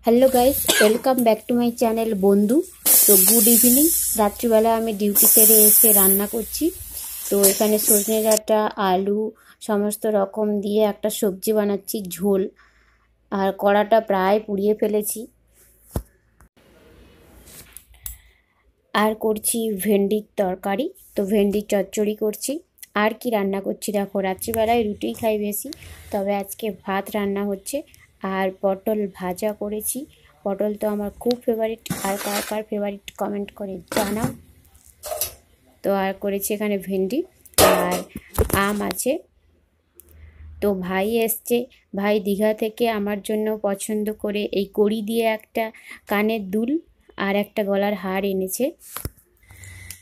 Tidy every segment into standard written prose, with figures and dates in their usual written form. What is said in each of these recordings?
Hello guys, welcome back to my channel বন্ধু। তো good evening. রাত্রিবেলা আমি ডিউটি সেরে এসে রান্না করছি। তো এখানে সজনে ডাঁটা, আলু সমস্ত রকম দিয়ে একটা সবজি বানাচ্ছি, ঝোল। আর কড়াটা প্রায় পুড়িয়ে ফেলেছি। আর করছি ভেন্ডির তরকারি, তো ভেন্ডির চচ্চড়ি করছি। আর কি রান্না করছি দেখো, রাত্রিবেলায় রুটিই খাই বেশি, তবে আজকে ভাত রান্না হচ্ছে। আর পটল ভাজা করেছি। পটল তো আমার খুব ফেভারিট, আর কার কার ফেভারিট কমেন্ট করে জানাও। তো আর করেছি এখানে ভেন্ডি, আর আম আছে। তো ভাই এসছে, ভাই দীঘা থেকে আমার জন্য পছন্দ করে এই কড়ি দিয়ে একটা কানের দুল আর একটা গলার হার এনেছে।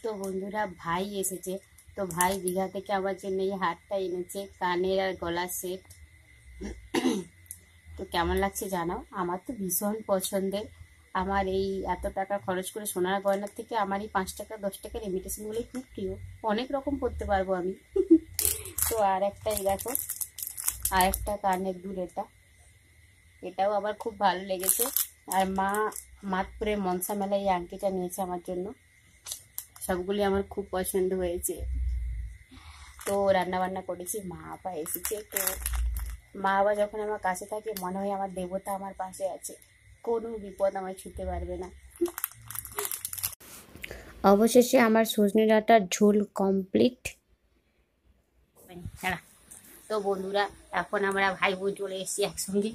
তো বন্ধুরা, ভাই এসেছে, তো ভাই দীঘা থেকে আমার জন্য এই হারটা এনেছে, কানের আর গলার সেট। তো কেমন লাগছে জানাও। আমার তো ভীষণ পছন্দের। আমার এই এত টাকা খরচ করে সোনার গয়নার থেকে আমার এই 5 টাকা 10 টাকার ইমিটেশনগুলোই খুব প্রিয়। অনেক রকম পরতে পারবো আমি। তো আর একটা এই দেখো, আর একটা কানের দুল, এটাও আবার খুব ভালো লেগেছে। আর মা মাতপুরের মনসা মেলায় এই আংটিটা নিয়েছে আমার জন্য। সবগুলি আমার খুব পছন্দ হয়েছে। তো রান্না বান্না করেছি, মা বাবা এসেছে। তো মা বাবা যখন আমার কাছে থাকে মনে হয় আমার দেবতা আমার পাশে আছে, কোনো বিপদ আমায় ছুঁতে পারবে না। অবশেষে আমার সজনে ডাঁটার ঝোল কমপ্লিট। তো বন্ধুরা, এখন আমরা ভাই বোন চলে এসেছি একসঙ্গে।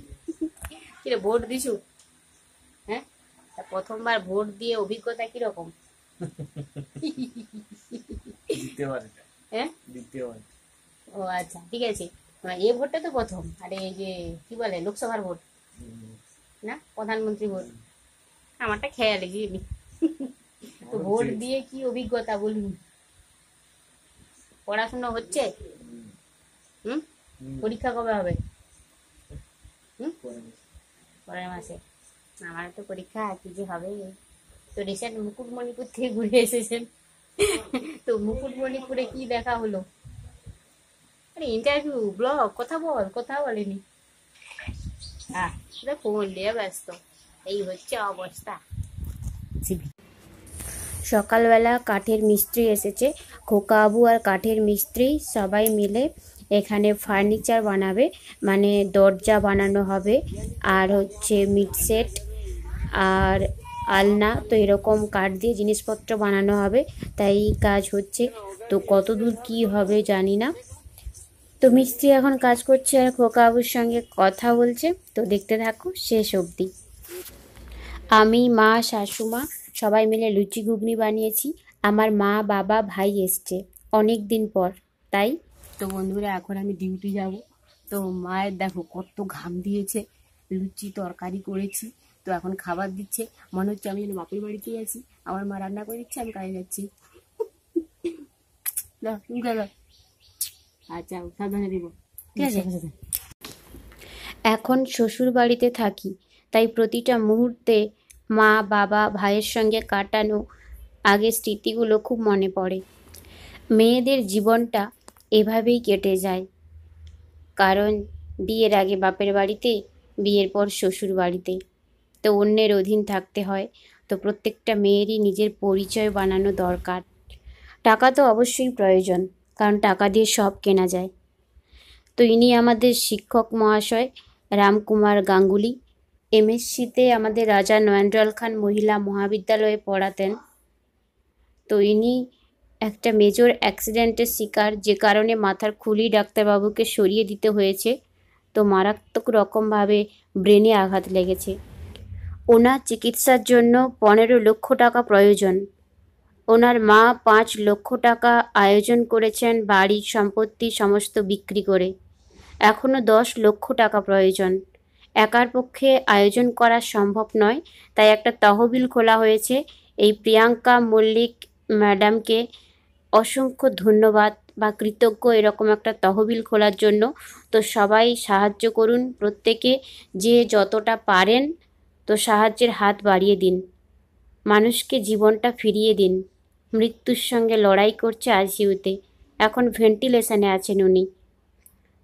কিরে, ভোট দিছু? হ্যাঁ, প্রথমবার ভোট দিয়ে অভিজ্ঞতা কিরকম? হ্যাঁ, ও আচ্ছা, ঠিক আছে। এই ভোটটা তো প্রথম, আর এই যে কি বলে লোকসভার ভোট না, প্রধানমন্ত্রী ভোট আমারটা খেয়াল গিয়ে। তো ভোট দিয়ে কি অভিজ্ঞতা বলুন? পড়াশোনা হচ্ছে? পরীক্ষা কবে হবে? পরের মাসে। আমার তো পরীক্ষা কি যে হবে। তো রিসেন্ট মুকুটমণিপুর থেকে ঘুরে এসেছেন, তো মুকুটমণিপুরে কি দেখা হলো? আরে ইন্টারভিউ, ব্লগ, কথা বলেনি। ফোন নিয়ে ব্যস্ত, এই হচ্ছে অবস্থা। সকালবেলা কাঠের মিস্ত্রি এসেছে, খোকাবু আর কাঠের মিস্ত্রি সবাই মিলে এখানে ফার্নিচার বানাবে, মানে দরজা বানানো হবে, আর হচ্ছে মিট সেট আর আলনা। তো এরকম কাঠ দিয়ে জিনিসপত্র বানানো হবে, তাই কাজ হচ্ছে। তো কত দূর কী হবে জানি না। তো মিস্ত্রি এখন কাজ করছে আর খোকাবুর সঙ্গে কথা বলছে। তো দেখতে থাকো শেষ অবধি। আমি, মা, শাশুমা সবাই মিলে লুচি ঘুগনি বানিয়েছি। আমার মা, বাবা, ভাই এসছে অনেক দিন পর, তাই। তো বন্ধুরা, এখন আমি ডিউটি যাব। তো মায়ের দেখো কত ঘাম দিয়েছে, লুচি তরকারি করেছি। তো এখন খাবার দিচ্ছে, মনে হচ্ছে আমি যেন বাপের বাড়িতেই আছি। আমার মা রান্না করে দিচ্ছে, আমি কাজে যাচ্ছি। আচ্ছা, সাবধানে দিব, ঠিক আছে। এখন শ্বশুর বাড়িতে থাকি, তাই প্রতিটা মুহূর্তে মা, বাবা, ভাইয়ের সঙ্গে কাটানো আগের স্মৃতিগুলো খুব মনে পড়ে। মেয়েদের জীবনটা এভাবেই কেটে যায়, কারণ বিয়ের আগে বাপের বাড়িতে, বিয়ের পর শ্বশুর বাড়িতে। তো অন্যের অধীন থাকতে হয়। তো প্রত্যেকটা মেয়েরই নিজের পরিচয় বানানো দরকার। টাকা তো অবশ্যই প্রয়োজন, কারণ টাকা দিয়ে সব কেনা যায়। তো ইনি আমাদের শিক্ষক মহাশয়, রামকুমার গাঙ্গুলি। এমএসসিতে আমাদের রাজা নয়নলাল খান মহিলা মহাবিদ্যালয়ে পড়াতেন। তো ইনি একটা মেজর অ্যাক্সিডেন্টের শিকার, যে কারণে মাথার খুলি ডাক্তারবাবুকে সরিয়ে দিতে হয়েছে। তো মারাত্মক রকমভাবে ব্রেনে আঘাত লেগেছে। ওনার চিকিৎসার জন্য 15 লক্ষ টাকা প্রয়োজন। ওনার মা 5 লক্ষ টাকা আয়োজন করেছেন বাড়ি সম্পত্তি সমস্ত বিক্রি করে। এখনও 10 লক্ষ টাকা প্রয়োজন। একার পক্ষে আয়োজন করা সম্ভব নয়, তাই একটা তহবিল খোলা হয়েছে। এই প্রিয়াঙ্কা মল্লিক ম্যাডামকে অসংখ্য ধন্যবাদ বা কৃতজ্ঞ এরকম একটা তহবিল খোলার জন্য। তো সবাই সাহায্য করুন, প্রত্যেকে যে যতটা পারেন। তো সাহায্যের হাত বাড়িয়ে দিন, মানুষকে জীবনটা ফিরিয়ে দিন। মৃত্যুর সঙ্গে লড়াই করছে আইসিইউতে, এখন ভেন্টিলেশনে আছেন উনি।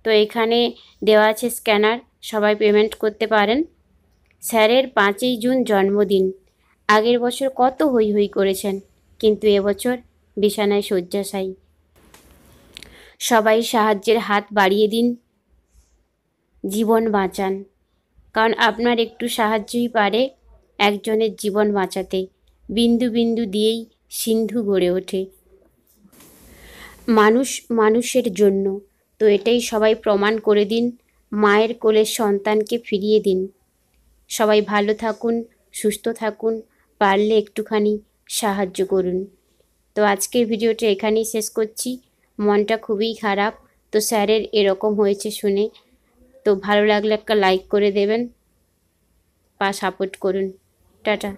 তো এখানে দেওয়া আছে স্ক্যানার, সবাই পেমেন্ট করতে পারেন। স্যারের 5ই জুন জন্মদিন। আগের বছর কত হৈ হৈ করেছেন, কিন্তু এবছর বিছানায় শয্যাশায়ী। সবাই সাহায্যের হাত বাড়িয়ে দিন, জীবন বাঁচান, কারণ আপনার একটু সাহায্যই পারে একজনের জীবন বাঁচাতে। বিন্দু বিন্দু দিয়েই সিন্ধু গড়ে ওঠে। মানুষ মানুষের জন্য, তো এটাই সবাই প্রমাণ করে দিন। মায়ের কোলের সন্তানকে ফিরিয়ে দিন। সবাই ভালো থাকুন, সুস্থ থাকুন, পারলে একটুখানি সাহায্য করুন। তো আজকের ভিডিওটা এখানেই শেষ করছি। মনটা খুবই খারাপ, তো স্যারের এরকম হয়েছে শুনে। তো ভালো লাগলে একটা লাইক করে দেবেন বা সাপোর্ট করুন। টাটা।